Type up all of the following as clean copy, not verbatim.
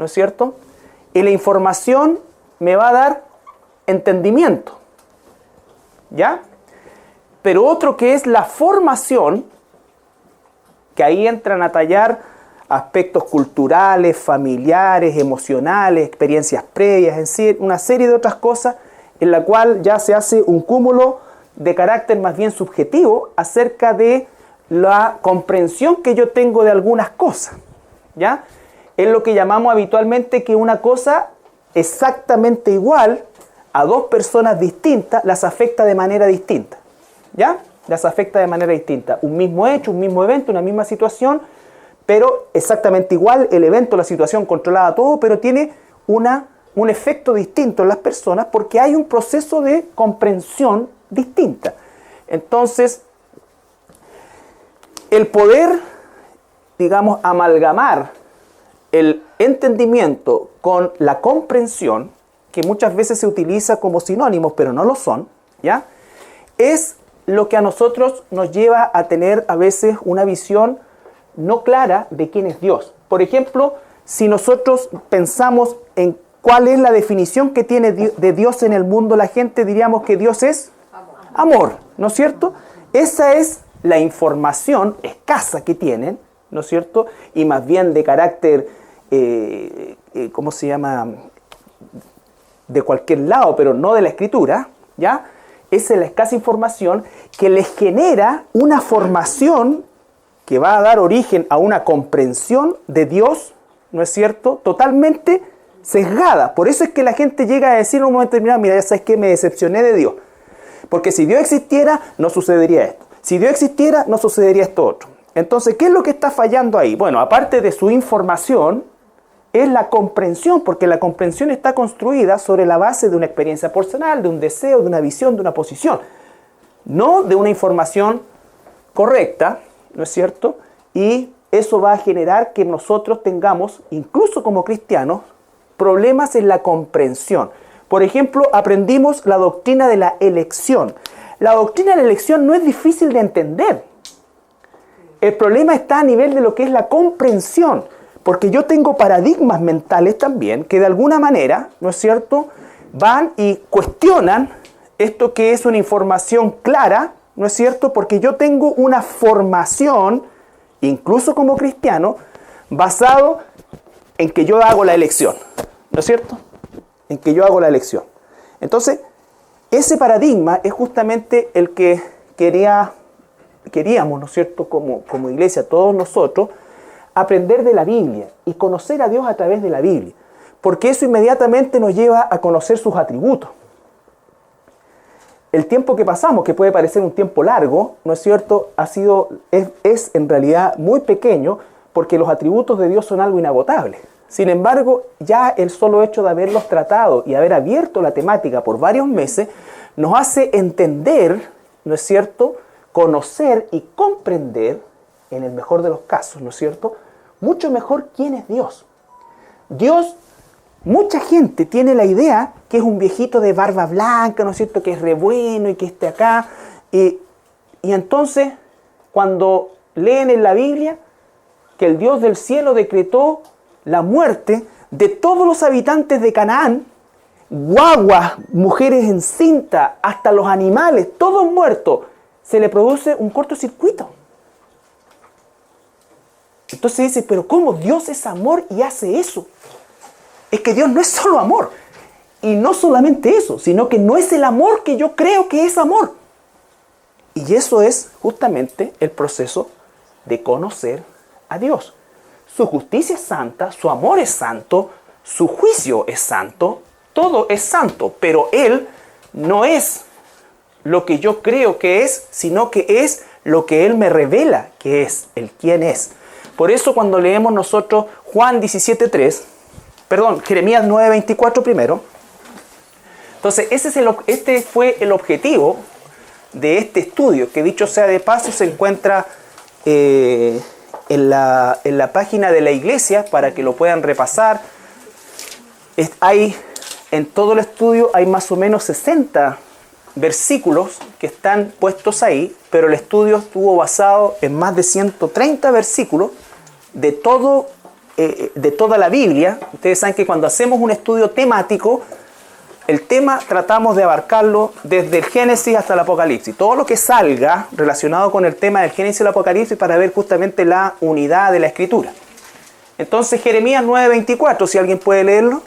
¿no es cierto? Y la información me va a dar entendimiento, ¿ya? Pero otro que es la formación, que ahí entran a tallar aspectos culturales, familiares, emocionales, experiencias previas, en sí, una serie de otras cosas en la cual ya se hace un cúmulo de carácter más bien subjetivo acerca de la comprensión que yo tengo de algunas cosas, ¿ya? Es lo que llamamos habitualmente que una cosa exactamente igual a dos personas distintas las afecta de manera distinta, ¿ya? Las afecta de manera distinta. Un mismo hecho, un mismo evento, una misma situación, pero exactamente igual, el evento, la situación controlada todo, pero tiene un efecto distinto en las personas porque hay un proceso de comprensión distinta. Entonces, el poder, digamos, amalgamar el entendimiento con la comprensión, que muchas veces se utiliza como sinónimos, pero no lo son, ¿ya? Es lo que a nosotros nos lleva a tener a veces una visión no clara de quién es Dios. Por ejemplo, si nosotros pensamos en cuál es la definición que tiene de Dios en el mundo, la gente diríamos que Dios es amor, ¿no es cierto? Esa es la información escasa que tienen, ¿no es cierto? Y más bien de carácter, ¿cómo se llama? De cualquier lado, pero no de la Escritura, ¿ya? Esa es la escasa información que les genera una formación que va a dar origen a una comprensión de Dios, ¿no es cierto?, totalmente sesgada. Por eso es que la gente llega a decir en un momento determinado, mira, ya sabes que me decepcioné de Dios. Porque si Dios existiera, no sucedería esto. Si Dios existiera, no sucedería esto otro. Entonces, ¿qué es lo que está fallando ahí? Bueno, aparte de su información, es la comprensión, porque la comprensión está construida sobre la base de una experiencia personal, de un deseo, de una visión, de una posición. No de una información correcta, ¿no es cierto? Y eso va a generar que nosotros tengamos, incluso como cristianos, problemas en la comprensión. Por ejemplo, aprendimos la doctrina de la elección. La doctrina de la elección no es difícil de entender. El problema está a nivel de lo que es la comprensión, porque yo tengo paradigmas mentales también que de alguna manera, ¿no es cierto?, van y cuestionan esto que es una información clara, ¿no es cierto?, porque yo tengo una formación, incluso como cristiano, basado en que yo hago la elección, ¿no es cierto?, en que yo hago la elección. Entonces, ese paradigma es justamente el que queríamos, ¿no es cierto?, como iglesia, todos nosotros, aprender de la Biblia y conocer a Dios a través de la Biblia, porque eso inmediatamente nos lleva a conocer sus atributos. El tiempo que pasamos, que puede parecer un tiempo largo, ¿no es cierto?, es en realidad muy pequeño, porque los atributos de Dios son algo inagotable. Sin embargo, ya el solo hecho de haberlos tratado y haber abierto la temática por varios meses, nos hace entender, ¿no es cierto?, conocer y comprender, en el mejor de los casos, ¿no es cierto?, mucho mejor quién es Dios. Dios, mucha gente tiene la idea que es un viejito de barba blanca, ¿no es cierto?, que es re bueno y que esté acá. Y entonces, cuando leen en la Biblia que el Dios del cielo decretó la muerte de todos los habitantes de Canaán, guaguas, mujeres encintas, hasta los animales, todos muertos, se le produce un cortocircuito. Entonces dice, pero ¿cómo? Dios es amor y hace eso. Es que Dios no es solo amor. Y no solamente eso, sino que no es el amor que yo creo que es amor. Y eso es justamente el proceso de conocer a Dios. Su justicia es santa, su amor es santo, su juicio es santo, todo es santo, pero Él no es lo que yo creo que es, sino que es lo que Él me revela que es, el quién es. Por eso cuando leemos nosotros Juan 17:3, Jeremías 9:24 primero, entonces este fue el objetivo de este estudio, que dicho sea de paso se encuentra en la página de la iglesia para que lo puedan repasar. En todo el estudio hay más o menos 60 versículos que están puestos ahí, pero el estudio estuvo basado en más de 130 versículos de todo de toda la Biblia. Ustedes saben que cuando hacemos un estudio temático, el tema tratamos de abarcarlo desde el Génesis hasta el Apocalipsis. Todo lo que salga relacionado con el tema del Génesis y el Apocalipsis para ver justamente la unidad de la Escritura. Entonces Jeremías 9:24, si alguien puede leerlo.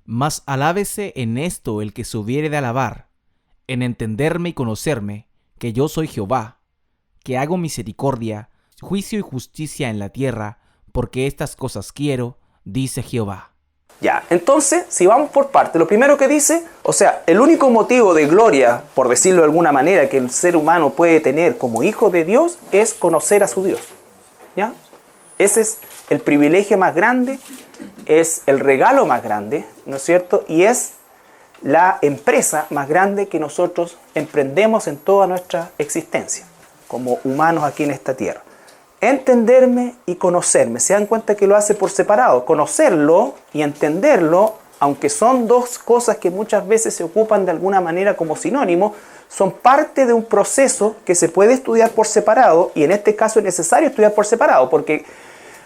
Mas alábese en esto el que se hubiere de alabar, en entenderme y conocerme, que yo soy Jehová, que hago misericordia, juicio y justicia en la tierra, porque estas cosas quiero, dice Jehová. Ya, entonces, si vamos por parte, lo primero que dice, o sea, el único motivo de gloria, por decirlo de alguna manera, que el ser humano puede tener como hijo de Dios, es conocer a su Dios. ¿Ya? Ese es el privilegio más grande, es el regalo más grande, ¿no es cierto? Y es la empresa más grande que nosotros emprendemos en toda nuestra existencia, como humanos aquí en esta tierra. Entenderme y conocerme. Se dan cuenta que lo hace por separado. Conocerlo y entenderlo, aunque son dos cosas que muchas veces se ocupan de alguna manera como sinónimos, son parte de un proceso que se puede estudiar por separado, y en este caso es necesario estudiar por separado, porque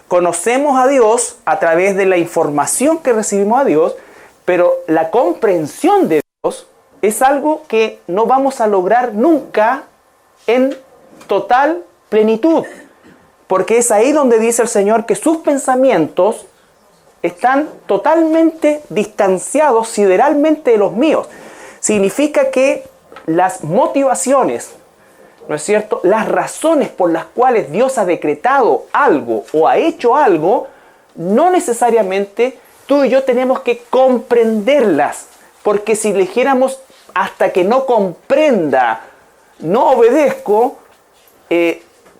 conocemos a Dios a través de la información que recibimos a Dios, pero la comprensión de Dios es algo que no vamos a lograr nunca en total plenitud. Porque es ahí donde dice el Señor que sus pensamientos están totalmente distanciados sideralmente de los míos. Significa que las motivaciones, ¿no es cierto?, las razones por las cuales Dios ha decretado algo o ha hecho algo, no necesariamente tú y yo tenemos que comprenderlas. Porque si le dijéramos hasta que no comprenda, no obedezco,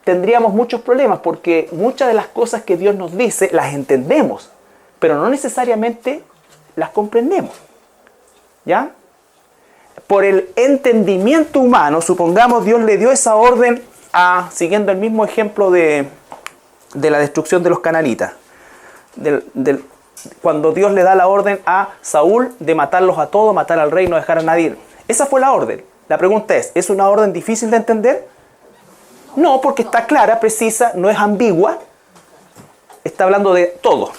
tendríamos muchos problemas, porque muchas de las cosas que Dios nos dice las entendemos, pero no necesariamente las comprendemos. ¿Ya? Por el entendimiento humano, supongamos Dios le dio esa orden siguiendo el mismo ejemplo de la destrucción de los cananitas. Cuando Dios le da la orden a Saúl de matarlos a todos, matar al rey, no dejar a nadie. Esa fue la orden. La pregunta ¿es una orden difícil de entender? No, porque está clara, precisa, no es ambigua. Está hablando de todo.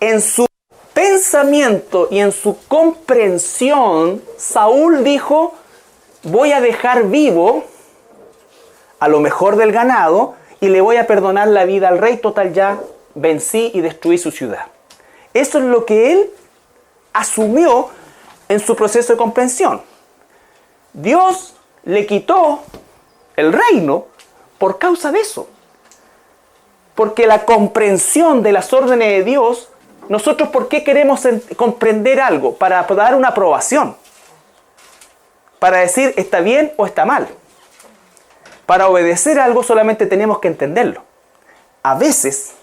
En su pensamiento y en su comprensión, Saúl dijo, voy a dejar vivo a lo mejor del ganado y le voy a perdonar la vida al rey. Total, ya vencí y destruí su ciudad. Eso es lo que él asumió en su proceso de comprensión. Dios le quitó el reino por causa de eso. Porque la comprensión de las órdenes de Dios, nosotros ¿por qué queremos comprender algo? Para dar una aprobación. Para decir está bien o está mal. Para obedecer algo solamente tenemos que entenderlo. A veces,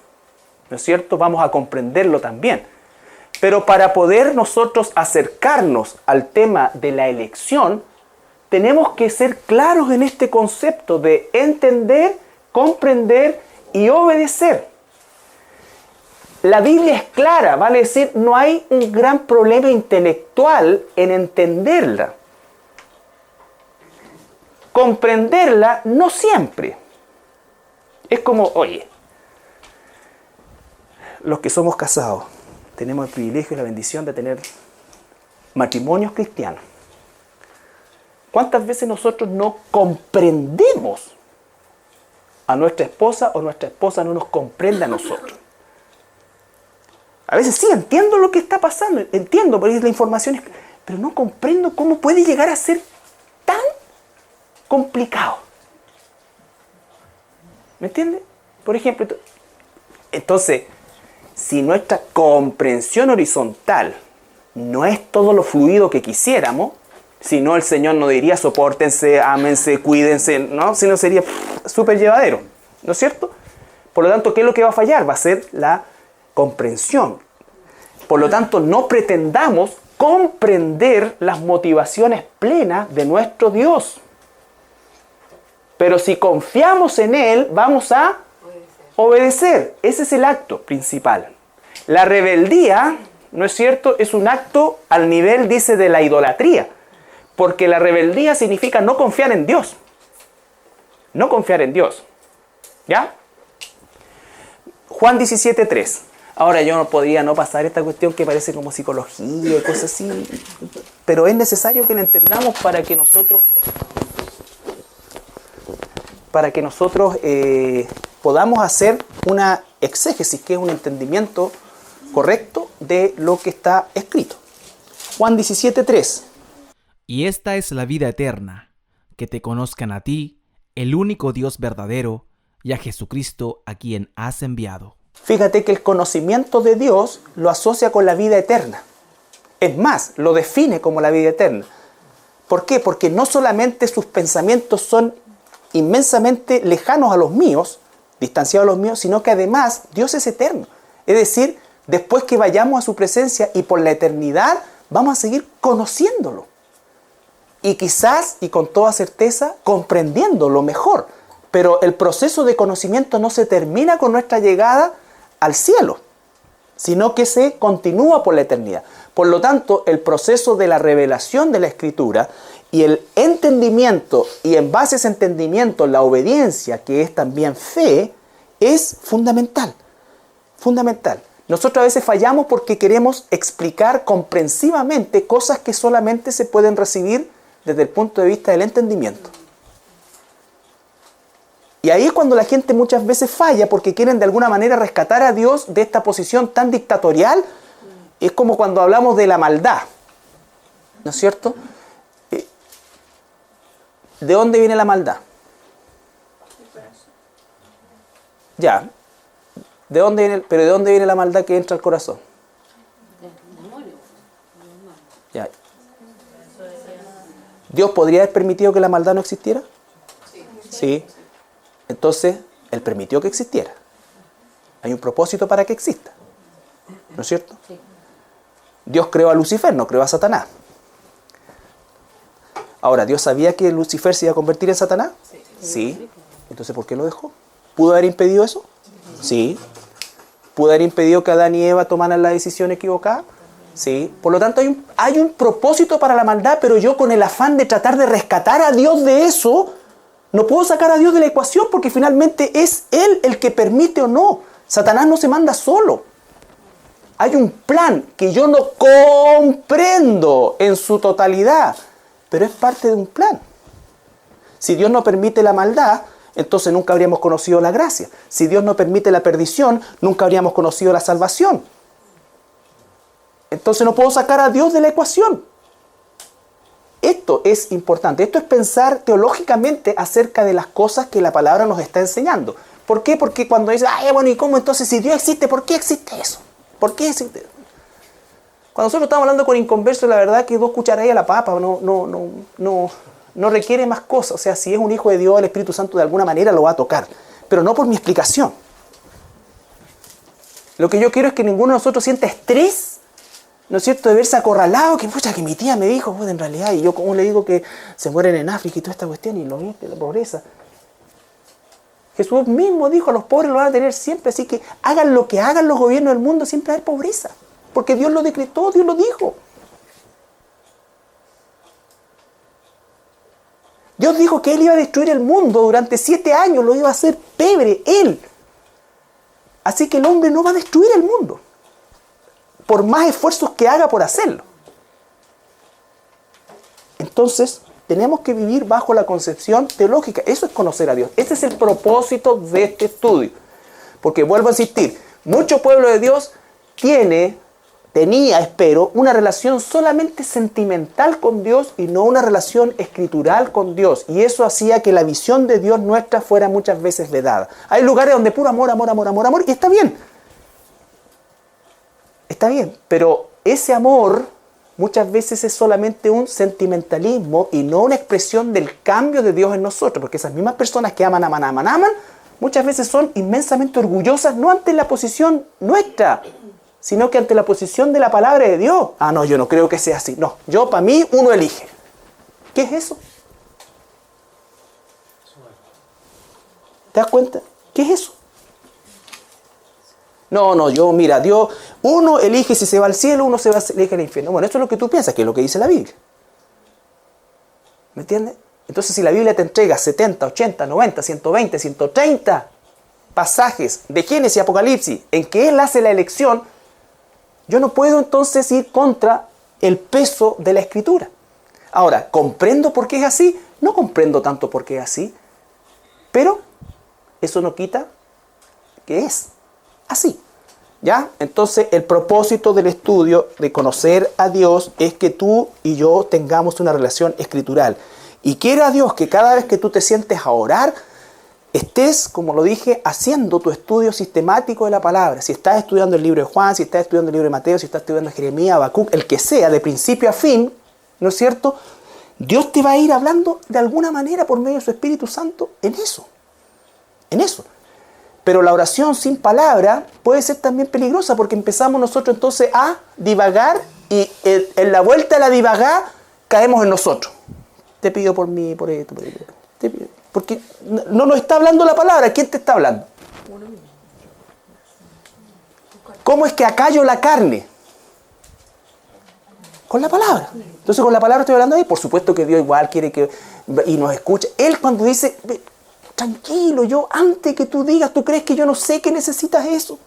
¿no es cierto?, vamos a comprenderlo también. Pero para poder nosotros acercarnos al tema de la elección, tenemos que ser claros en este concepto de entender, comprender y obedecer. La Biblia es clara, vale decir, no hay un gran problema intelectual en entenderla. Comprenderla no siempre. Es como, oye, los que somos casados tenemos el privilegio y la bendición de tener matrimonios cristianos. ¿Cuántas veces nosotros no comprendemos a nuestra esposa o nuestra esposa no nos comprende a nosotros? A veces sí, entiendo lo que está pasando, entiendo, porque la información es... pero no comprendo cómo puede llegar a ser tan complicado. ¿Me entiende? Por ejemplo, entonces, si nuestra comprensión horizontal no es todo lo fluido que quisiéramos, si no, el Señor no diría sopórtense, ámense, cuídense, ¿no? Si no, sería súper llevadero, ¿no es cierto? Por lo tanto, ¿qué es lo que va a fallar? Va a ser la comprensión. Por lo tanto, no pretendamos comprender las motivaciones plenas de nuestro Dios. Pero si confiamos en Él, vamos a obedecer. Ese es el acto principal. La rebeldía, ¿no es cierto?, es un acto al nivel, dice, de la idolatría. Porque la rebeldía significa no confiar en Dios. No confiar en Dios. ¿Ya? Juan 17:3. Ahora yo no podría no pasar esta cuestión que parece como psicología y cosas así, pero es necesario que la entendamos para que nosotros podamos hacer una exégesis, que es un entendimiento correcto de lo que está escrito. Juan 17:3. Y esta es la vida eterna, que te conozcan a ti, el único Dios verdadero, y a Jesucristo a quien has enviado. Fíjate que el conocimiento de Dios lo asocia con la vida eterna. Es más, lo define como la vida eterna. ¿Por qué? Porque no solamente sus pensamientos son inmensamente lejanos a los míos, distanciados a los míos, sino que además Dios es eterno. Es decir, después que vayamos a su presencia y por la eternidad, vamos a seguir conociéndolo. Y quizás, y con toda certeza, comprendiéndolo mejor. Pero el proceso de conocimiento no se termina con nuestra llegada al cielo, sino que se continúa por la eternidad. Por lo tanto, el proceso de la revelación de la Escritura y el entendimiento, y en base a ese entendimiento, la obediencia, que es también fe, es fundamental. Fundamental. Nosotros a veces fallamos porque queremos explicar comprensivamente cosas que solamente se pueden recibir desde el punto de vista del entendimiento. Y ahí es cuando la gente muchas veces falla porque quieren de alguna manera rescatar a Dios de esta posición tan dictatorial. Es como cuando hablamos de la maldad, ¿no es cierto? ¿De dónde viene la maldad? Ya. ¿De dónde viene, pero de dónde viene la maldad que entra al corazón? Ya. ¿Dios podría haber permitido que la maldad no existiera? Sí. Entonces, Él permitió que existiera. Hay un propósito para que exista. ¿No es cierto? Dios creó a Lucifer, no creó a Satanás. Ahora, ¿Dios sabía que Lucifer se iba a convertir en Satanás? Sí. Entonces, ¿por qué lo dejó? ¿Pudo haber impedido eso? Sí. ¿Pudo haber impedido que Adán y Eva tomaran la decisión equivocada? Sí. Por lo tanto, hay un propósito para la maldad, pero yo con el afán de tratar de rescatar a Dios de eso, no puedo sacar a Dios de la ecuación porque finalmente es Él el que permite o no. Satanás no se manda solo. Hay un plan que yo no comprendo en su totalidad, pero es parte de un plan. Si Dios no permite la maldad, entonces nunca habríamos conocido la gracia. Si Dios no permite la perdición, nunca habríamos conocido la salvación. Entonces no puedo sacar a Dios de la ecuación. Esto es importante. Esto es pensar teológicamente acerca de las cosas que la palabra nos está enseñando. ¿Por qué? Porque cuando dice, bueno, ¿y cómo entonces si Dios existe, por qué existe eso? ¿Por qué existe? Cuando nosotros estamos hablando con inconversos, la verdad que 2 cucharadas a la papa no requiere más cosas. O sea, si es un hijo de Dios, el Espíritu Santo de alguna manera lo va a tocar. Pero no por mi explicación. Lo que yo quiero es que ninguno de nosotros sienta estrés, ¿no es cierto?, de verse acorralado, que pucha, que mi tía me dijo, pues en realidad, y yo como le digo que se mueren en África y toda esta cuestión, y lo vi, la pobreza. Jesús mismo dijo, a los pobres lo van a tener siempre, así que hagan lo que hagan los gobiernos del mundo, siempre va a haber pobreza. Porque Dios lo decretó, Dios lo dijo. Dios dijo que Él iba a destruir el mundo durante 7 años, lo iba a hacer pebre, Él. Así que el hombre no va a destruir el mundo, por más esfuerzos que haga por hacerlo. Entonces, tenemos que vivir bajo la concepción teológica. Eso es conocer a Dios. Ese es el propósito de este estudio. Porque vuelvo a insistir, mucho pueblo de Dios tenía, espero, una relación solamente sentimental con Dios y no una relación escritural con Dios. Y eso hacía que la visión de Dios nuestra fuera muchas veces vedada. Hay lugares donde puro amor, amor, amor, amor, amor, y está bien. Está bien, pero ese amor muchas veces es solamente un sentimentalismo y no una expresión del cambio de Dios en nosotros, porque esas mismas personas que aman, muchas veces son inmensamente orgullosas, no ante la posición nuestra, sino que ante la posición de la palabra de Dios. No, yo no creo que sea así. No, para mí uno elige. ¿Qué es eso? ¿Te das cuenta? ¿Qué es eso? No, Dios, uno elige si se va al cielo, uno elige al infierno. Bueno, eso es lo que tú piensas, que es lo que dice la Biblia. ¿Me entiendes? Entonces, si la Biblia te entrega 70, 80, 90, 120, 130, pasajes de Génesis y Apocalipsis en que Él hace la elección, yo no puedo entonces ir contra el peso de la Escritura. Ahora, ¿comprendo por qué es así? No comprendo tanto por qué es así, pero eso no quita que es así. ¿Ya? Entonces, el propósito del estudio de conocer a Dios es que tú y yo tengamos una relación escritural. Y quiera Dios que cada vez que tú te sientes a orar, estés, como lo dije, haciendo tu estudio sistemático de la palabra. Si estás estudiando el libro de Juan, si estás estudiando el libro de Mateo, si estás estudiando Jeremías, Habacuc, el que sea, de principio a fin, ¿no es cierto? Dios te va a ir hablando de alguna manera por medio de su Espíritu Santo en eso. En eso. Pero la oración sin palabra puede ser también peligrosa porque empezamos nosotros entonces a divagar y en la vuelta a la divagada caemos en nosotros. Te pido por mí, por esto, por esto. Te pido. Porque no nos está hablando la palabra. ¿Quién te está hablando? ¿Cómo es que acallo la carne? Con la palabra. Entonces con la palabra estoy hablando ahí. Por supuesto que Dios igual quiere que y nos escuche. Él cuando dice... Tranquilo, yo antes que tú digas, tú crees que yo no sé que necesitas eso.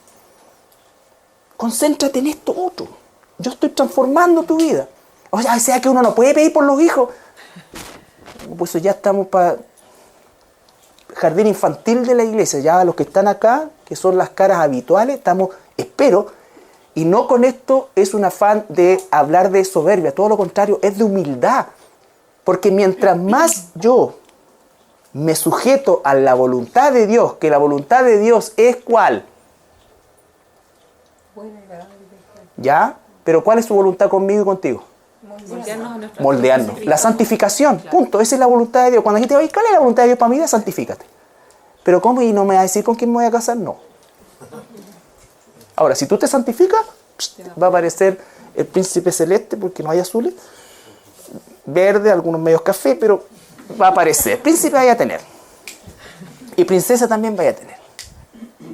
Concéntrate en esto otro. Yo estoy transformando tu vida. O sea que uno no puede pedir por los hijos. Pues ya estamos para jardín infantil de la iglesia. Ya los que están acá, que son las caras habituales, estamos, espero, y no con esto es un afán de hablar de soberbia. Todo lo contrario, es de humildad. Porque mientras más yo me sujeto a la voluntad de Dios, que la voluntad de Dios es ¿cuál? ¿Ya? Pero ¿cuál es su voluntad conmigo y contigo? Moldearnos. La santificación, punto. Esa es la voluntad de Dios. Cuando la gente dice, ¿cuál es la voluntad de Dios para mi vida? Santifícate. Pero ¿cómo? ¿Y no me va a decir con quién me voy a casar? No. Ahora, si tú te santificas, va a aparecer el príncipe celeste, porque no hay azules, verde, algunos medios café, pero va a aparecer. Príncipe vaya a tener. Y princesa también vaya a tener.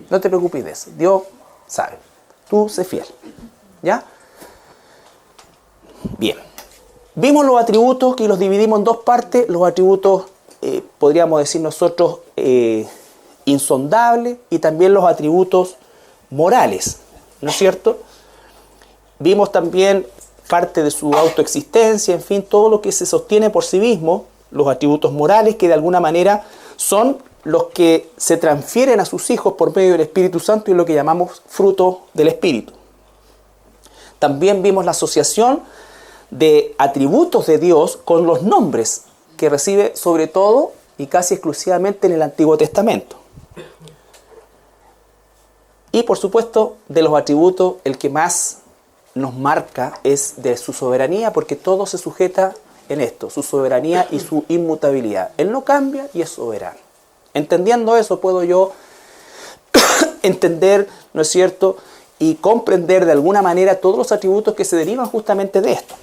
No te preocupes de eso. Dios sabe. Tú sé fiel. ¿Ya? Bien. Vimos los atributos que los dividimos en dos partes. Los atributos, podríamos decir nosotros, insondables, y también los atributos morales. ¿No es cierto? Vimos también parte de su autoexistencia, en fin, todo lo que se sostiene por sí mismo. Los atributos morales que de alguna manera son los que se transfieren a sus hijos por medio del Espíritu Santo y lo que llamamos fruto del Espíritu. También vimos la asociación de atributos de Dios con los nombres que recibe sobre todo y casi exclusivamente en el Antiguo Testamento. Y por supuesto de los atributos el que más nos marca es de su soberanía, porque todo se sujeta en esto, su soberanía y su inmutabilidad. Él no cambia y es soberano. Entendiendo eso puedo yo entender, ¿no es cierto?, y comprender de alguna manera todos los atributos que se derivan justamente de esto.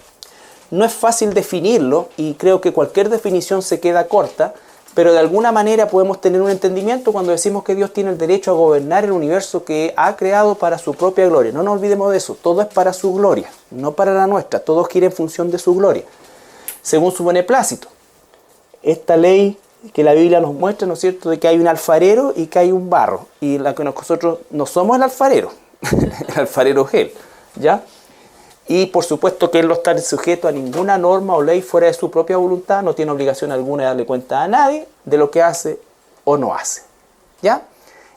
No es fácil definirlo y creo que cualquier definición se queda corta, pero de alguna manera podemos tener un entendimiento cuando decimos que Dios tiene el derecho a gobernar el universo que ha creado para su propia gloria. No nos olvidemos de eso, todo es para su gloria, no para la nuestra, todo gira en función de su gloria, según su beneplácito. Esta ley que la Biblia nos muestra, ¿no es cierto?, de que hay un alfarero y que hay un barro, y la que nosotros no somos el alfarero, el alfarero es Él, ¿ya? Y por supuesto que Él no está sujeto a ninguna norma o ley fuera de su propia voluntad, no tiene obligación alguna de darle cuenta a nadie de lo que hace o no hace, ¿ya?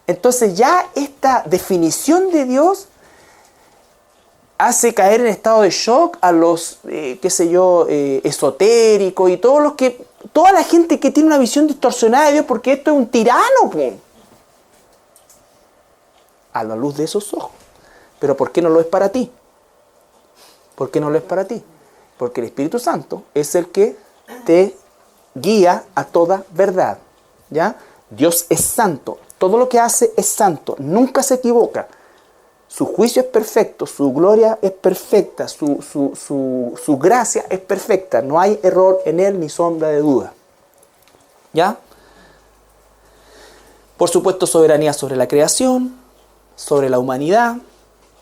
Entonces ya esta definición de Dios hace caer en estado de shock a los, esotéricos y toda la gente que tiene una visión distorsionada de Dios, porque esto es un tirano, ¡pum!, a la luz de esos ojos. Pero ¿por qué no lo es para ti? ¿Por qué no lo es para ti? Porque el Espíritu Santo es el que te guía a toda verdad, ¿ya? Dios es santo, todo lo que hace es santo, nunca se equivoca. Su juicio es perfecto, su gloria es perfecta, su gracia es perfecta. No hay error en Él ni sombra de duda. ¿Ya? Por supuesto, soberanía sobre la creación, sobre la humanidad,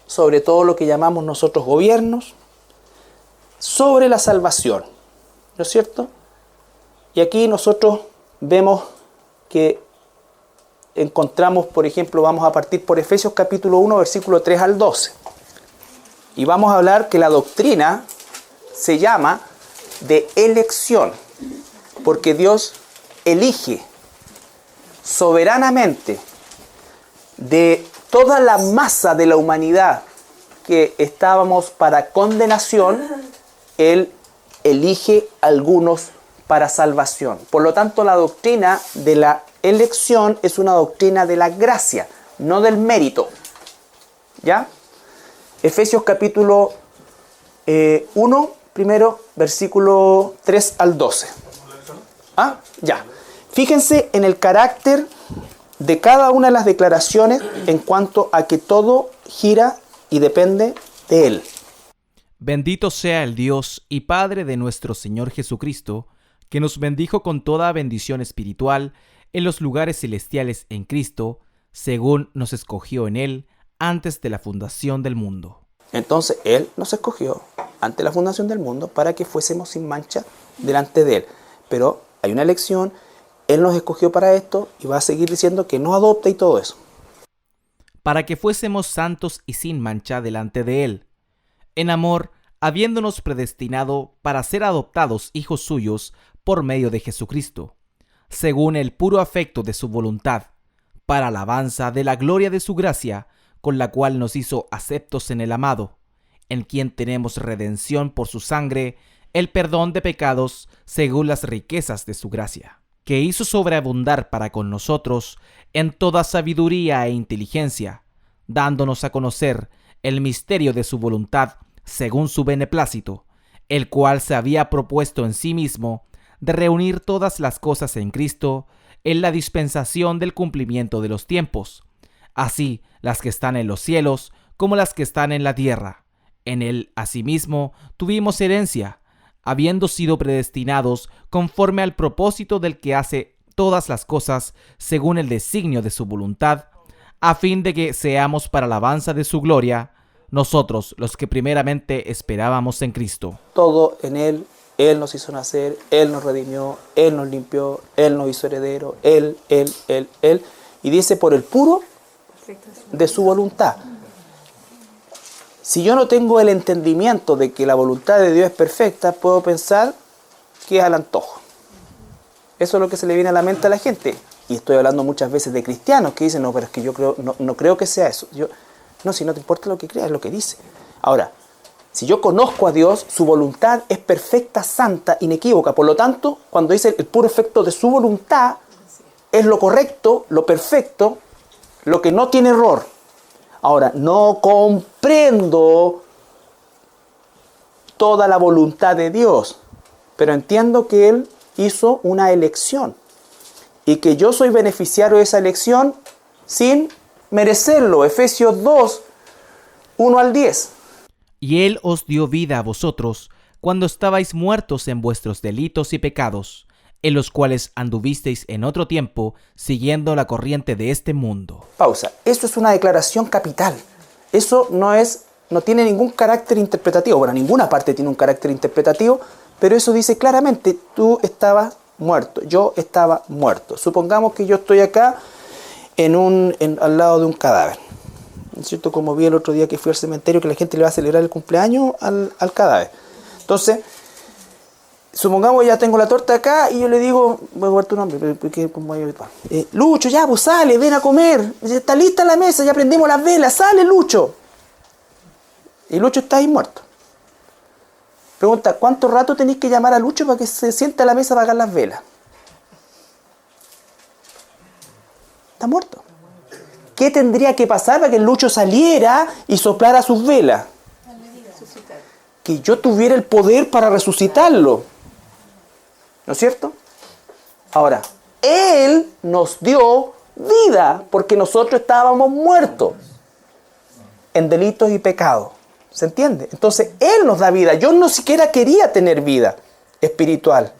sobre todo lo que llamamos nosotros gobiernos, sobre la salvación. ¿No es cierto? Y aquí nosotros vemos que encontramos, por ejemplo, vamos a partir por Efesios capítulo 1, versículo 3 al 12. Y vamos a hablar que la doctrina se llama de elección, porque Dios elige soberanamente de toda la masa de la humanidad que estábamos para condenación, Él elige algunos para salvación. Por lo tanto, la doctrina de la elección es una doctrina de la gracia, no del mérito. ¿Ya? Efesios capítulo 1, primero, versículo 3 al 12. ¿Ah? Ya. Fíjense en el carácter de cada una de las declaraciones en cuanto a que todo gira y depende de Él. Bendito sea el Dios y Padre de nuestro Señor Jesucristo, que nos bendijo con toda bendición espiritual en los lugares celestiales en Cristo, según nos escogió en Él antes de la fundación del mundo. Entonces Él nos escogió antes de la fundación del mundo para que fuésemos sin mancha delante de Él. Pero hay una elección, Él nos escogió para esto y va a seguir diciendo que nos adopta y todo eso. Para que fuésemos santos y sin mancha delante de Él, en amor, habiéndonos predestinado para ser adoptados hijos suyos por medio de Jesucristo, según el puro afecto de su voluntad, para alabanza de la gloria de su gracia, con la cual nos hizo aceptos en el amado, en quien tenemos redención por su sangre, el perdón de pecados, según las riquezas de su gracia, que hizo sobreabundar para con nosotros en toda sabiduría e inteligencia, dándonos a conocer el misterio de su voluntad, según su beneplácito, el cual se había propuesto en sí mismo de reunir todas las cosas en Cristo en la dispensación del cumplimiento de los tiempos, así las que están en los cielos como las que están en la tierra. En él, asimismo, tuvimos herencia, habiendo sido predestinados conforme al propósito del que hace todas las cosas según el designio de su voluntad, a fin de que seamos para alabanza de su gloria, nosotros los que primeramente esperábamos en Cristo. Todo en Él, Él nos hizo nacer, Él nos redimió, Él nos limpió, Él nos hizo heredero, Él. Y dice por el puro de su voluntad. Si yo no tengo el entendimiento de que la voluntad de Dios es perfecta, puedo pensar que es al antojo. Eso es lo que se le viene a la mente a la gente. Y estoy hablando muchas veces de cristianos que dicen, no, pero es que yo creo, no creo que sea eso. No, si no te importa lo que creas, es lo que dice. Ahora, si yo conozco a Dios, su voluntad es perfecta, santa, inequívoca. Por lo tanto, cuando dice el puro efecto de su voluntad, es lo correcto, lo perfecto, lo que no tiene error. Ahora, no comprendo toda la voluntad de Dios, pero entiendo que Él hizo una elección y que yo soy beneficiario de esa elección sin merecerlo. Efesios 2, 1 al 10. Y Él os dio vida a vosotros cuando estabais muertos en vuestros delitos y pecados, en los cuales anduvisteis en otro tiempo, siguiendo la corriente de este mundo. Pausa. Eso es una declaración capital. Eso no tiene ningún carácter interpretativo. Bueno, ninguna parte tiene un carácter interpretativo, pero eso dice claramente, tú estabas muerto, yo estaba muerto. Supongamos que yo estoy acá al lado de un cadáver. ¿No es cierto? Como vi el otro día que fui al cementerio, que la gente le va a celebrar el cumpleaños al cadáver. Entonces, supongamos ya tengo la torta acá y yo le digo, voy a guardar tu nombre, porque como Lucho, ya, pues sale, ven a comer. Está lista la mesa, ya prendimos las velas, sale Lucho. Y Lucho está ahí muerto. Pregunta, ¿cuánto rato tenéis que llamar a Lucho para que se siente a la mesa a apagar las velas? Está muerto. ¿Qué tendría que pasar para que el Lucho saliera y soplara sus velas? Que yo tuviera el poder para resucitarlo. ¿No es cierto? Ahora, Él nos dio vida porque nosotros estábamos muertos en delitos y pecados. ¿Se entiende? Entonces, Él nos da vida. Yo no siquiera quería tener vida espiritual.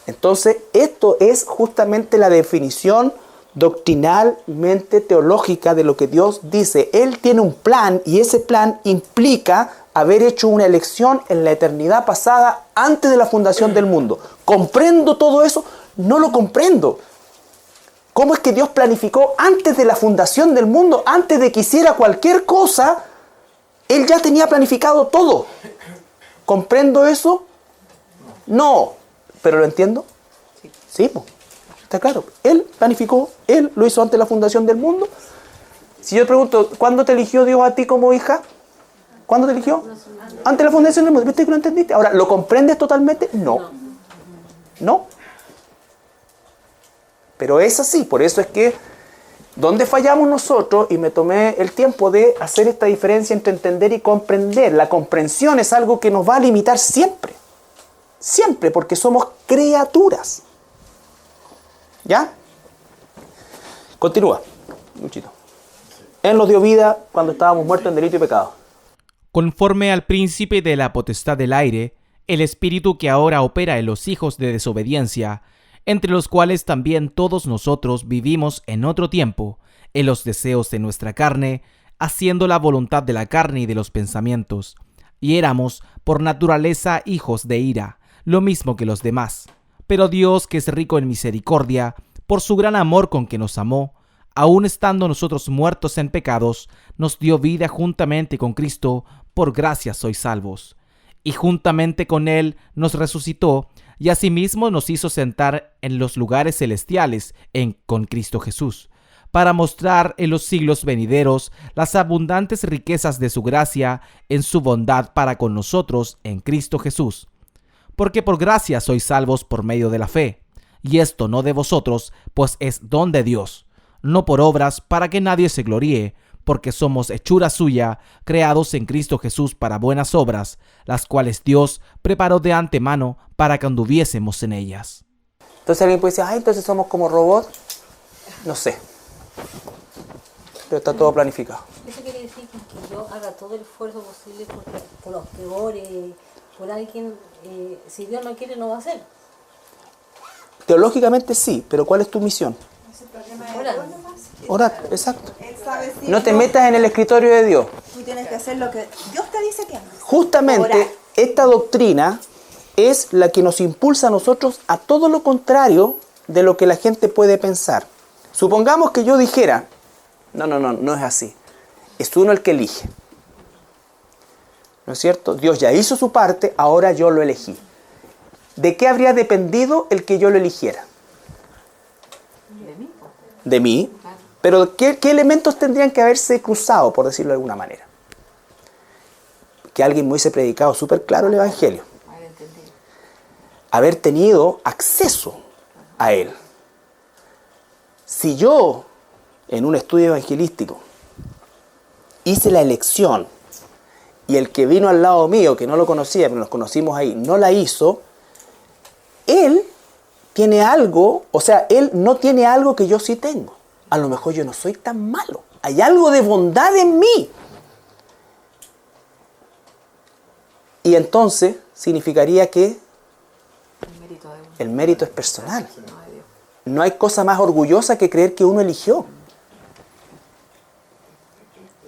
Entonces, esto es justamente la definición doctrinalmente teológica de lo que Dios dice. Él tiene un plan y ese plan implica haber hecho una elección en la eternidad pasada antes de la fundación del mundo. ¿Comprendo todo eso? No lo comprendo. ¿Cómo es que Dios planificó antes de la fundación del mundo, antes de que hiciera cualquier cosa? Él ya tenía planificado todo. ¿Comprendo eso? No. ¿Pero lo entiendo? Sí, pues. Está claro. Él planificó, Él lo hizo antes de la fundación del mundo. Si yo te pregunto, ¿cuándo te eligió Dios a ti como hija? ¿Cuándo te eligió? Antes de la fundación del mundo. ¿Viste que lo entendiste? Ahora, ¿lo comprendes totalmente? No. No. Pero es así. Por eso es que, ¿dónde fallamos nosotros? Y me tomé el tiempo de hacer esta diferencia entre entender y comprender. La comprensión es algo que nos va a limitar siempre. Siempre, porque somos criaturas. ¿Ya? Continúa, Luchito. Él nos dio vida cuando estábamos muertos en delito y pecado. Conforme al príncipe de la potestad del aire, el espíritu que ahora opera en los hijos de desobediencia, entre los cuales también todos nosotros vivimos en otro tiempo, en los deseos de nuestra carne, haciendo la voluntad de la carne y de los pensamientos, y éramos por naturaleza hijos de ira, lo mismo que los demás. Pero Dios, que es rico en misericordia, por su gran amor con que nos amó, aun estando nosotros muertos en pecados, nos dio vida juntamente con Cristo, por gracia sois salvos. Y juntamente con Él nos resucitó, y asimismo nos hizo sentar en los lugares celestiales con Cristo Jesús, para mostrar en los siglos venideros las abundantes riquezas de su gracia en su bondad para con nosotros en Cristo Jesús. Porque por gracia sois salvos por medio de la fe, y esto no de vosotros, pues es don de Dios, no por obras para que nadie se gloríe, porque somos hechura suya, creados en Cristo Jesús para buenas obras, las cuales Dios preparó de antemano para que anduviésemos en ellas. Entonces alguien puede decir, entonces somos como robots. No sé. Pero está todo planificado. Eso quiere decir que yo haga todo el esfuerzo posible por los peores, por alguien, si Dios no quiere, no va a hacer. Teológicamente sí, pero ¿cuál es tu misión? Orar. Orar, exacto. No te metas en el escritorio de Dios. Tú tienes que hacer lo que Dios te dice que hagas. Justamente Orar. esta doctrina es la que nos impulsa a nosotros a todo lo contrario de lo que la gente puede pensar. Supongamos que yo dijera, no es así. Es uno el que elige. ¿No es cierto? Dios ya hizo su parte, ahora yo lo elegí. ¿De qué habría dependido el que yo lo eligiera? De mí. Pero ¿qué elementos tendrían que haberse cruzado, por decirlo de alguna manera? Que alguien me hubiese predicado súper claro el Evangelio. Haber tenido acceso a él. Si yo, en un estudio evangelístico, hice la elección y el que vino al lado mío, que no lo conocía, pero nos conocimos ahí, no la hizo, él tiene algo, o sea, él no tiene algo que yo sí tengo. A lo mejor yo no soy tan malo. Hay algo de bondad en mí. Y entonces significaría que el mérito es personal. No hay cosa más orgullosa que creer que uno eligió.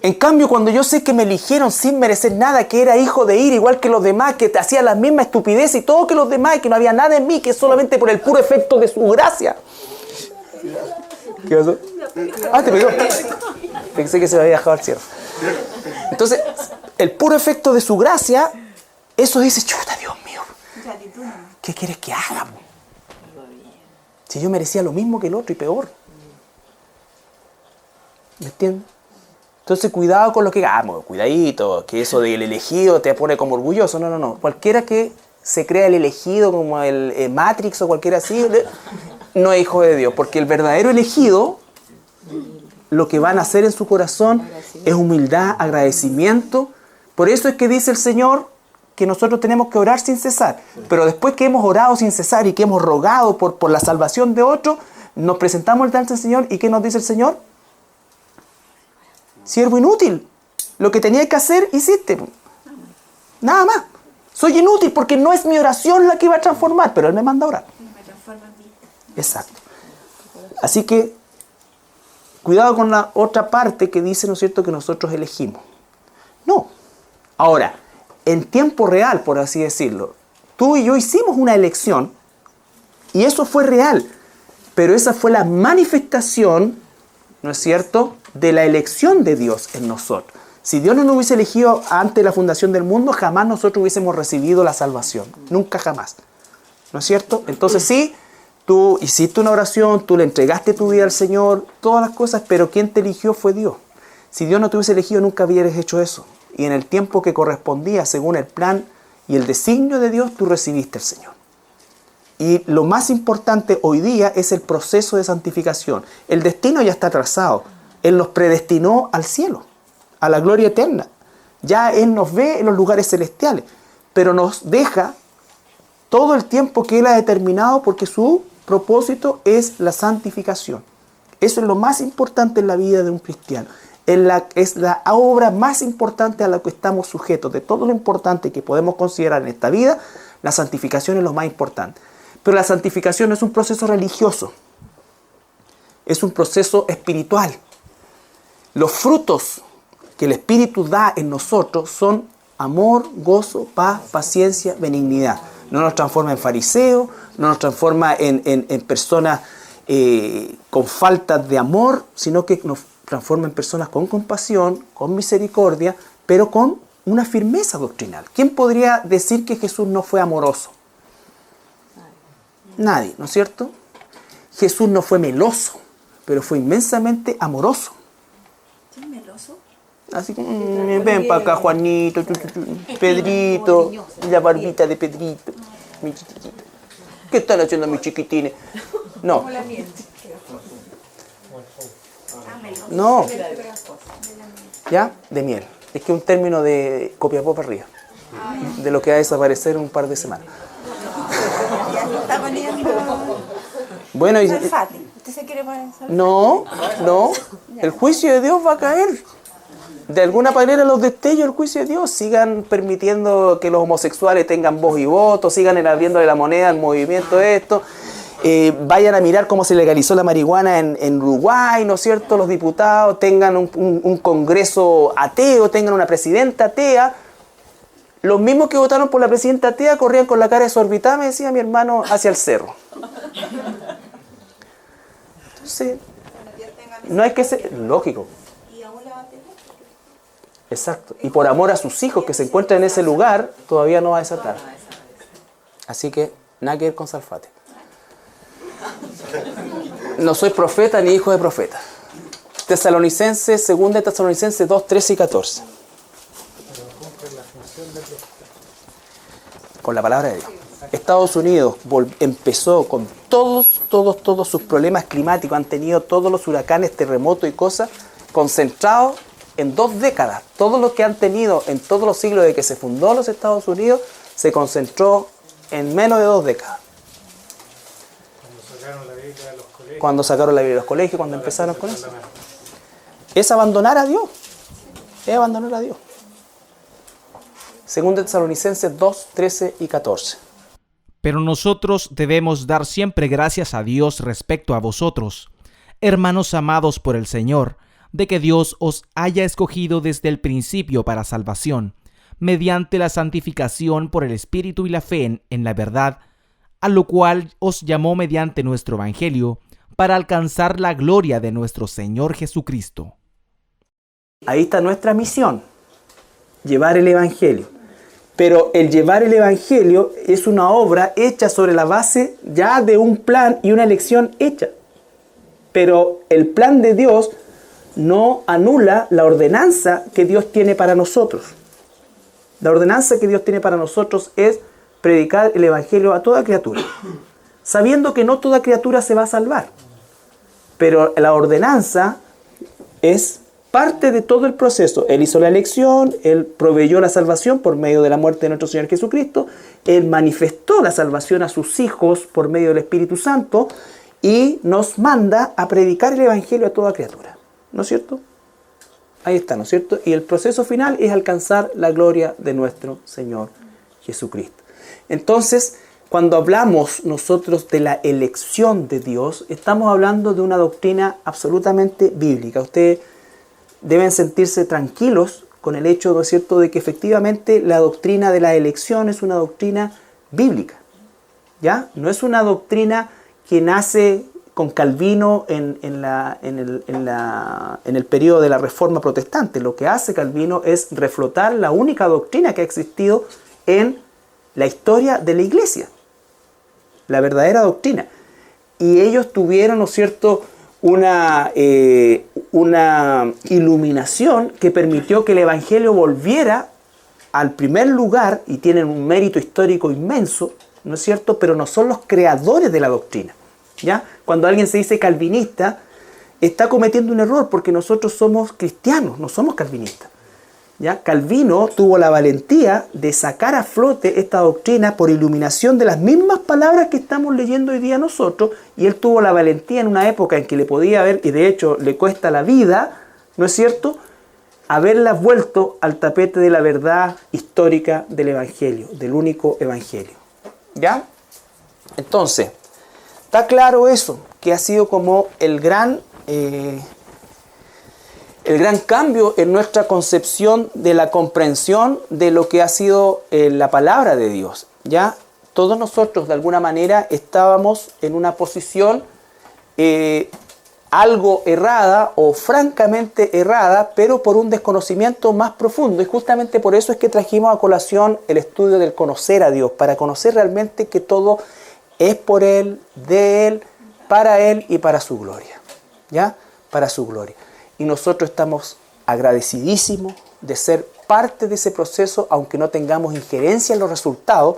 En cambio, cuando yo sé que me eligieron sin merecer nada, que era hijo de ira, igual que los demás, que hacía las mismas estupideces y todo que los demás, y que no había nada en mí, que solamente por el puro efecto de su gracia. ¿Qué pasó? Te pegó. Pensé que se me había dejado al cierre. Entonces, el puro efecto de su gracia, eso dice, chuta, Dios mío, ¿qué quieres que haga? Si yo merecía lo mismo que el otro y peor. ¿Me entiendes? Entonces, cuidado con lo que hagamos, cuidadito, que eso del elegido te pone como orgulloso. No. Cualquiera que se crea el elegido, como el Matrix o cualquiera así, no es hijo de Dios. Porque el verdadero elegido, lo que van a hacer en su corazón es humildad, agradecimiento. Por eso es que dice el Señor que nosotros tenemos que orar sin cesar. Pero después que hemos orado sin cesar y que hemos rogado por la salvación de otros, nos presentamos delante del Señor. ¿Y qué nos dice el Señor? Siervo inútil, lo que tenía que hacer, hiciste. Nada más. Soy inútil porque no es mi oración la que va a transformar, pero Él me manda a orar. Exacto. Así que, cuidado con la otra parte que dice, ¿no es cierto?, que nosotros elegimos. No. Ahora, en tiempo real, por así decirlo, tú y yo hicimos una elección y eso fue real. Pero esa fue la manifestación, ¿no es cierto?, de la elección de Dios en nosotros. Si Dios no nos hubiese elegido antes de la fundación del mundo, jamás nosotros hubiésemos recibido la salvación. Nunca jamás. ¿No es cierto? Entonces sí, tú hiciste una oración, tú le entregaste tu vida al Señor, todas las cosas, pero quien te eligió fue Dios. Si Dios no te hubiese elegido, nunca hubieras hecho eso. Y en el tiempo que correspondía, según el plan y el designio de Dios, tú recibiste al Señor. Y lo más importante hoy día es el proceso de santificación. El destino ya está trazado. Él nos predestinó al cielo, a la gloria eterna. Ya Él nos ve en los lugares celestiales, pero nos deja todo el tiempo que Él ha determinado porque su propósito es la santificación. Eso es lo más importante en la vida de un cristiano. Es la obra más importante a la que estamos sujetos. De todo lo importante que podemos considerar en esta vida, la santificación es lo más importante. Pero la santificación no es un proceso religioso, es un proceso espiritual. Los frutos que el Espíritu da en nosotros son amor, gozo, paz, paciencia, benignidad. No nos transforma en fariseos, no nos transforma en personas con falta de amor, sino que nos transforma en personas con compasión, con misericordia, pero con una firmeza doctrinal. ¿Quién podría decir que Jesús no fue amoroso? Nadie, ¿no es cierto? Jesús no fue meloso, pero fue inmensamente amoroso. ¿Sí, meloso? Así que, ven para acá, Juanito, Pedrito, la barbita de Pedrito, mi chiquitito. ¿Qué están haciendo mis chiquitines? No. No. ¿Ya? De miel. Es que un término de Copiapó para arriba. De lo que va a desaparecer en un par de semanas. Ya se está poniendo Bueno, y, Salfate. ¿Usted se quiere poner salfate? no. El juicio de Dios va a caer. De alguna manera los destellos del juicio de Dios sigan permitiendo que los homosexuales tengan voz y voto, sigan abriéndole la moneda al movimiento esto. Vayan a mirar cómo se legalizó la marihuana en Uruguay, ¿no es cierto? Los diputados tengan un congreso ateo, tengan una presidenta atea. Los mismos que votaron por la presidenta atea corrían con la cara desorbitada, me decía mi hermano, hacia el cerro. Entonces, no hay que ser... Lógico. ¿Y aún la va a tener? Exacto. Y por amor a sus hijos que se encuentran en ese lugar, todavía no va a desatar. Así que, nada que ver con Salfate. No soy profeta ni hijo de profeta. Tesalonicenses, 2 Tesalonicenses 2, 13 y 14. Con la palabra de Dios. Estados Unidos empezó con todos sus problemas climáticos. Han tenido todos los huracanes, terremotos y cosas concentrados en 2 décadas. Todo lo que han tenido en todos los siglos de que se fundó los Estados Unidos se concentró en menos de 2 décadas. Cuando sacaron la Biblia de los colegios, cuando empezaron con eso. Es abandonar a Dios. Es abandonar a Dios. 2 Tesalonicenses 2, 13 y 14. Pero nosotros debemos dar siempre gracias a Dios respecto a vosotros, hermanos amados por el Señor, de que Dios os haya escogido desde el principio para salvación, mediante la santificación por el Espíritu y la fe en la verdad, a lo cual os llamó mediante nuestro Evangelio, para alcanzar la gloria de nuestro Señor Jesucristo. Ahí está nuestra misión, llevar el Evangelio. Pero el llevar el Evangelio es una obra hecha sobre la base ya de un plan y una elección hecha. Pero el plan de Dios no anula la ordenanza que Dios tiene para nosotros. La ordenanza que Dios tiene para nosotros es predicar el Evangelio a toda criatura, sabiendo que no toda criatura se va a salvar. Pero la ordenanza es parte de todo el proceso. Él hizo la elección, Él proveyó la salvación por medio de la muerte de nuestro Señor Jesucristo, Él manifestó la salvación a sus hijos por medio del Espíritu Santo y nos manda a predicar el Evangelio a toda criatura. ¿No es cierto? Ahí está, ¿no es cierto? Y el proceso final es alcanzar la gloria de nuestro Señor Jesucristo. Entonces, cuando hablamos nosotros de la elección de Dios, estamos hablando de una doctrina absolutamente bíblica. Ustedes deben sentirse tranquilos con el hecho, ¿no es cierto?, de que efectivamente la doctrina de la elección es una doctrina bíblica. ¿Ya? No es una doctrina que nace con Calvino en el periodo de la Reforma Protestante. Lo que hace Calvino es reflotar la única doctrina que ha existido en la historia de la Iglesia, la verdadera doctrina. Y ellos tuvieron, ¿no es cierto?, una iluminación que permitió que el Evangelio volviera al primer lugar, y tienen un mérito histórico inmenso, ¿no es cierto?, pero no son los creadores de la doctrina, ¿ya? Cuando alguien se dice calvinista, está cometiendo un error, porque nosotros somos cristianos, no somos calvinistas, ¿ya? Calvino tuvo la valentía de sacar a flote esta doctrina por iluminación de las mismas palabras que estamos leyendo hoy día nosotros, y él tuvo la valentía en una época en que le podía haber, y de hecho le cuesta la vida, ¿no es cierto?, haberla vuelto al tapete de la verdad histórica del Evangelio, del único Evangelio. ¿Ya? Entonces, está claro eso, que ha sido como el gran cambio en nuestra concepción de la comprensión de lo que ha sido la palabra de Dios. ¿Ya? Todos nosotros de alguna manera estábamos en una posición algo errada o francamente errada, pero por un desconocimiento más profundo. Y justamente por eso es que trajimos a colación el estudio del conocer a Dios, para conocer realmente que todo es por Él, de Él, para Él y para su gloria. ¿Ya? Para su gloria. Y nosotros estamos agradecidísimos de ser parte de ese proceso, aunque no tengamos injerencia en los resultados.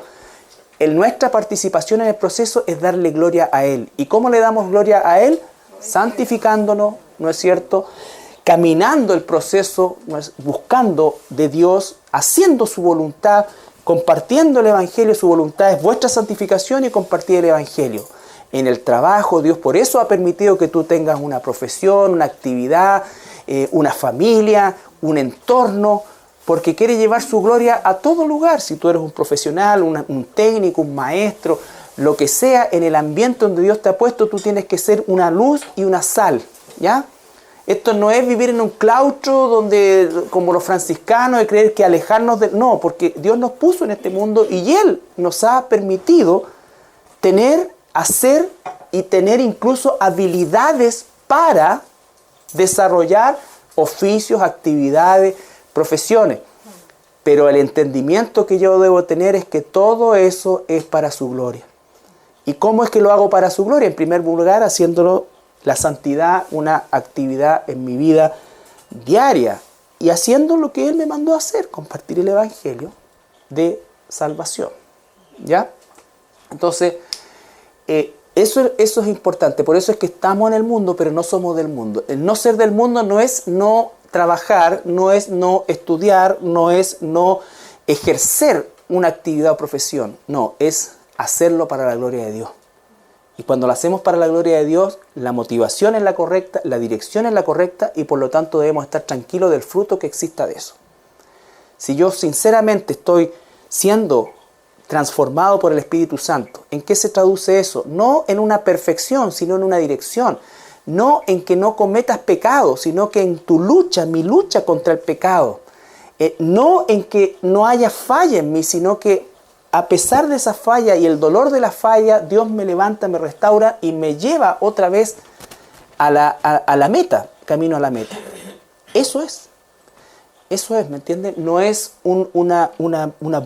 Nuestra participación en el proceso es darle gloria a Él. ¿Y cómo le damos gloria a Él? Santificándonos, ¿no es cierto?, caminando el proceso, buscando de Dios, haciendo su voluntad, compartiendo el Evangelio. Su voluntad es vuestra santificación y compartir el Evangelio. En el trabajo, Dios por eso ha permitido que tú tengas una profesión, una actividad, una familia, un entorno, porque quiere llevar su gloria a todo lugar. Si tú eres un profesional, un técnico, un maestro, lo que sea, en el ambiente donde Dios te ha puesto, tú tienes que ser una luz y una sal, ¿ya? Esto no es vivir en un claustro donde, como los franciscanos, de creer que alejarnos de... No, porque Dios nos puso en este mundo y Él nos ha permitido tener, hacer y tener incluso habilidades para desarrollar oficios, actividades, profesiones. Pero el entendimiento que yo debo tener es que todo eso es para su gloria. ¿Y cómo es que lo hago para su gloria? En primer lugar, haciéndolo la santidad una actividad en mi vida diaria y haciendo lo que Él me mandó a hacer, compartir el Evangelio de salvación. ¿Ya? Entonces, eso es importante. Por eso es que estamos en el mundo, pero no somos del mundo. El no ser del mundo no es no trabajar, no es no estudiar, no es no ejercer una actividad o profesión. No, es hacerlo para la gloria de Dios. Y cuando lo hacemos para la gloria de Dios, la motivación es la correcta, la dirección es la correcta, y por lo tanto debemos estar tranquilos del fruto que exista de eso. Si yo sinceramente estoy siendo transformado por el Espíritu Santo, ¿en qué se traduce eso? No en una perfección, sino en una dirección. No en que no cometas pecado, sino que en tu lucha, mi lucha contra el pecado. No en que no haya falla en mí, sino que a pesar de esa falla y el dolor de la falla, Dios me levanta, me restaura y me lleva otra vez a la meta, camino a la meta. Eso es, ¿me entienden? No es una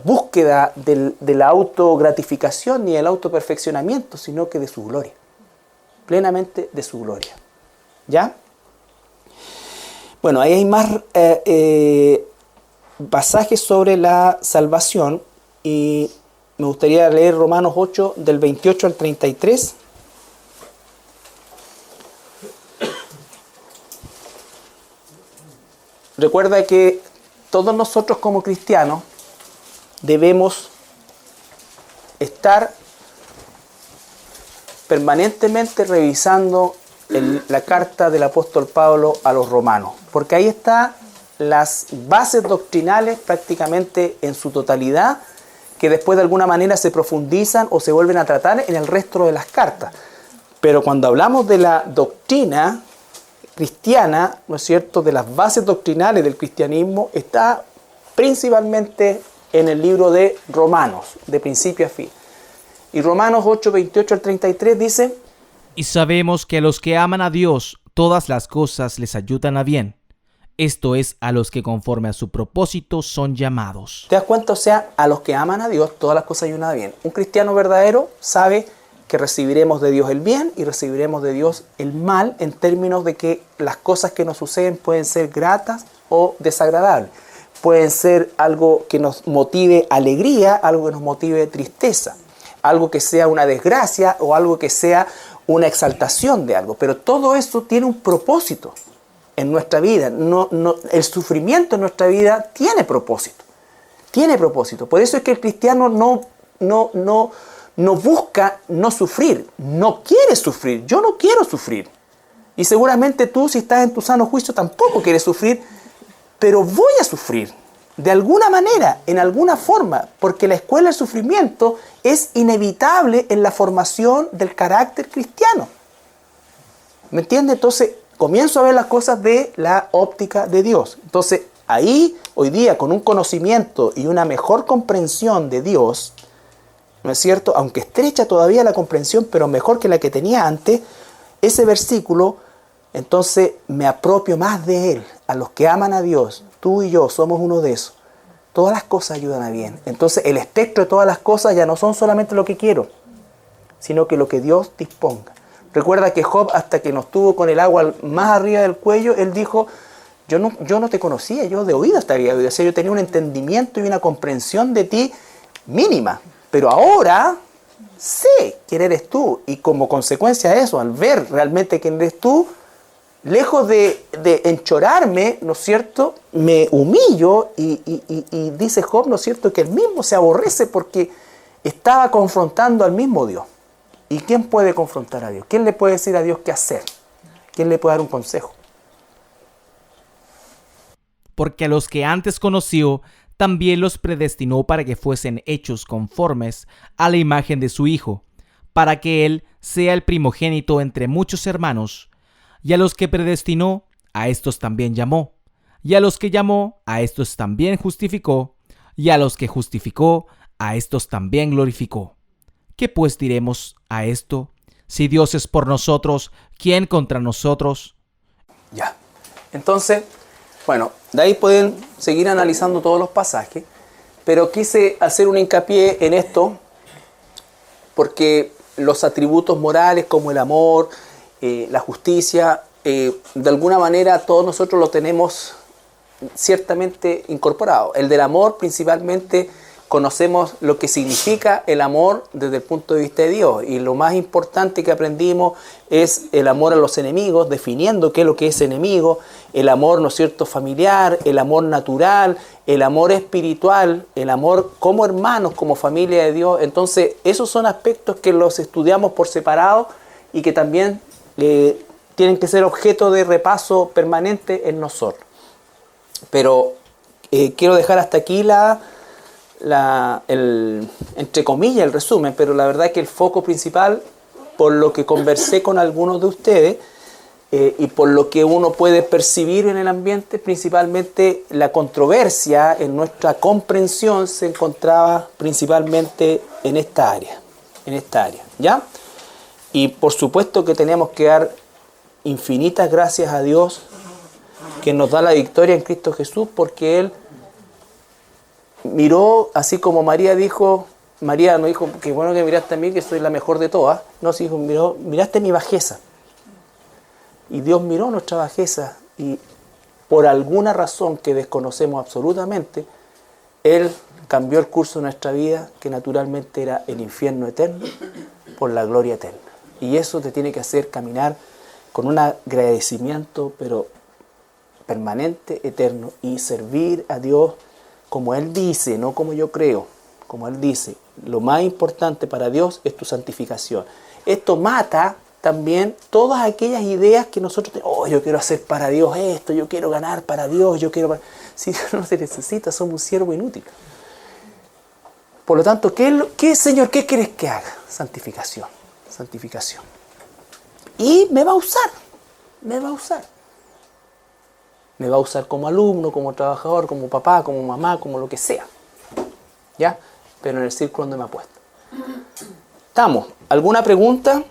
búsqueda de la autogratificación ni del autoperfeccionamiento, sino que de su gloria, plenamente de su gloria. ¿Ya? Bueno, ahí hay más pasajes sobre la salvación. Y me gustaría leer Romanos 8, del 28 al 33. Recuerda que todos nosotros como cristianos debemos estar permanentemente revisando la carta del apóstol Pablo a los romanos, porque ahí están las bases doctrinales prácticamente en su totalidad, que después de alguna manera se profundizan o se vuelven a tratar en el resto de las cartas. Pero cuando hablamos de la doctrina cristiana, ¿no es cierto?, de las bases doctrinales del cristianismo, está principalmente en el libro de Romanos, de principio a fin. Y Romanos 8, 28 al 33 dice: Y sabemos que a los que aman a Dios, todas las cosas les ayudan a bien. Esto es, a los que conforme a su propósito son llamados. ¿Te das cuenta? O sea, a los que aman a Dios, todas las cosas ayudan a bien. Un cristiano verdadero sabe que recibiremos de Dios el bien y recibiremos de Dios el mal, en términos de que las cosas que nos suceden pueden ser gratas o desagradables. Pueden ser algo que nos motive alegría, algo que nos motive tristeza, algo que sea una desgracia o algo que sea una exaltación de algo. Pero todo eso tiene un propósito en nuestra vida. El sufrimiento en nuestra vida tiene propósito. Tiene propósito. Por eso es que el cristiano no busca no sufrir. No quiere sufrir. Yo no quiero sufrir. Y seguramente tú, si estás en tu sano juicio, tampoco quieres sufrir. Pero voy a sufrir. De alguna manera, en alguna forma. Porque la escuela del sufrimiento es inevitable en la formación del carácter cristiano. ¿Me entiendes? Entonces, comienzo a ver las cosas de la óptica de Dios. Entonces, ahí, hoy día, con un conocimiento y una mejor comprensión de Dios, ¿no es cierto? Aunque estrecha todavía la comprensión, pero mejor que la que tenía antes, ese versículo, entonces me apropio más de él. A los que aman a Dios, tú y yo somos uno de esos. Todas las cosas ayudan a bien. Entonces, el espectro de todas las cosas ya no son solamente lo que quiero, sino que lo que Dios disponga. Recuerda que Job, hasta que nos tuvo con el agua más arriba del cuello, él dijo, yo no te conocía, yo de oído te había oído. O sea, yo tenía un entendimiento y una comprensión de ti mínima. Pero ahora sé quién eres tú. Y como consecuencia de eso, al ver realmente quién eres tú, lejos de enchorarme, ¿no es cierto?, me humillo y dice Job, ¿no es cierto?, que él mismo se aborrece porque estaba confrontando al mismo Dios. ¿Y quién puede confrontar a Dios? ¿Quién le puede decir a Dios qué hacer? ¿Quién le puede dar un consejo? Porque a los que antes conoció, también los predestinó para que fuesen hechos conformes a la imagen de su Hijo, para que Él sea el primogénito entre muchos hermanos. Y a los que predestinó, a estos también llamó. Y a los que llamó, a estos también justificó. Y a los que justificó, a estos también glorificó. ¿Qué pues diremos a esto? Si Dios es por nosotros, ¿quién contra nosotros? Ya. Entonces, bueno, de ahí pueden seguir analizando todos los pasajes, pero quise hacer un hincapié en esto porque los atributos morales como el amor, la justicia, de alguna manera todos nosotros lo tenemos ciertamente incorporado. El del amor principalmente conocemos lo que significa el amor desde el punto de vista de Dios, y lo más importante que aprendimos es el amor a los enemigos, definiendo qué es lo que es enemigo, el amor, ¿no es cierto?, familiar, el amor natural, el amor espiritual, el amor como hermanos, como familia de Dios. Entonces, esos son aspectos que los estudiamos por separado y que también tienen que ser objeto de repaso permanente en nosotros. Pero quiero dejar hasta aquí entre comillas el resumen, pero la verdad es que el foco principal, por lo que conversé con algunos de ustedes y por lo que uno puede percibir en el ambiente, principalmente la controversia en nuestra comprensión se encontraba principalmente en esta área, ¿ya? Y por supuesto que tenemos que dar infinitas gracias a Dios que nos da la victoria en Cristo Jesús, porque Él miró, así como María dijo, María no dijo, qué bueno que miraste a mí, que soy la mejor de todas. No, sí dijo, miraste mi bajeza. Y Dios miró nuestra bajeza y por alguna razón que desconocemos absolutamente, Él cambió el curso de nuestra vida, que naturalmente era el infierno eterno, por la gloria eterna. Y eso te tiene que hacer caminar con un agradecimiento, pero permanente, eterno, y servir a Dios como Él dice, no como yo creo, como Él dice. Lo más importante para Dios es tu santificación. Esto mata también todas aquellas ideas que nosotros tenemos. Oh, yo quiero hacer para Dios esto, yo quiero ganar para Dios, yo quiero... Si Dios no se necesita, somos un siervo inútil. Por lo tanto, ¿qué Señor, qué quieres que haga? Santificación, santificación. Y me va a usar, me va a usar. Me va a usar como alumno, como trabajador, como papá, como mamá, como lo que sea. ¿Ya? Pero en el círculo donde me ha puesto. ¿Estamos? ¿Alguna pregunta?